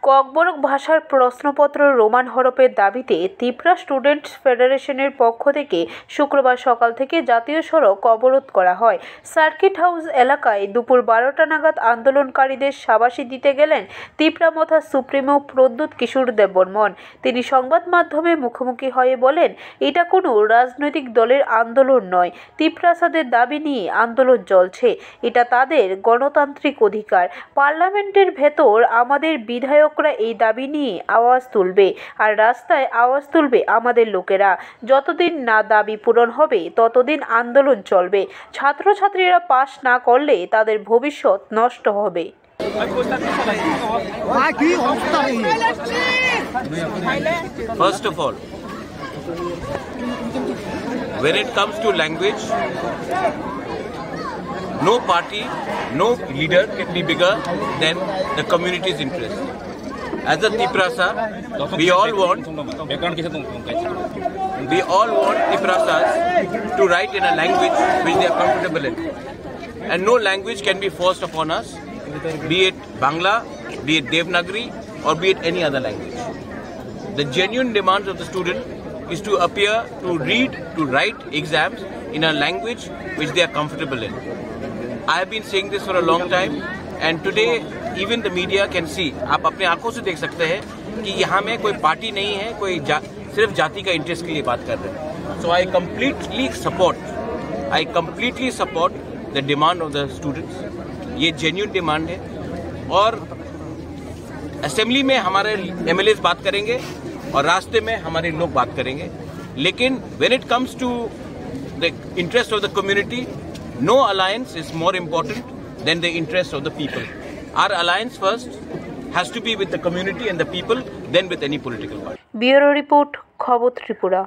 ককবরক ভাষার প্রশ্নপত্র রোমান হরফের দাবিতে ত্রিপুরা স্টুডেন্টস ফেডারেশনের পক্ষ থেকে শুক্রবার সকাল থেকে জাতীয় সড়ক অবরোধ করা হয়। সার্কিট হাউস এলাকায় দুপুর 12টা নাগাদ আন্দোলনকারীদের শাবাশি দিতে গেলেন ত্রিপুরা মথা সুপ্রিমো প্রদ্যুৎ কিশোর দেববর্মন। তিনি সংবাদ মাধ্যমে মুখোমুখি হয়ে বলেন, এটা কোনো রাজনৈতিক দলের আন্দোলন নয়, ত্রিপুরাসাদের দাবি নিয়ে আন্দোলন চলছে। এটা তাদের গণতান্ত্রিক অধিকার। পার্লামেন্টের ভেতর আমাদের বিধায়করা এই দাবি নিয়ে আওয়াজ তুলবে আর রাস্তায় আওয়াজ তুলবে আমাদের লোকেরা। যতদিন না দাবি পূরণ হবে ততদিন আন্দোলন চলবে। ছাত্রছাত্রীরা পাস না করলে তাদের ভবিষ্যৎ নষ্ট হবে। First of all, when it comes to language, no party, no leader can be bigger than the community's interest. As a Tiprasa, we all want Tiprasas to write in a language which they are comfortable in. And no language can be forced upon us, be it Bangla, be it Devanagari, or be it any other language. The genuine demands of the student is to appear, to read, to write exams in a language which they are comfortable in. I have been saying this for a long time, and today even the media can see. आप अपने आंखों से देख सकते हैं कि यहाँ में कोई पार्टी नहीं है, कोई सिर्फ जाति का इंटरेस्ट के लिए बात कर रहे हैं. So I completely support the demand of the students. ये genuine demand है और असेंबली में हमारे MLAs बात करेंगे और रास्ते में हमारे लोग बात करेंगे. लेकिन when it comes to the interest of the community, no alliance is more important than the interest of the people. Our alliance first has to be with the community and the people, then with any political party. Bureau Report, Khobor Tripura.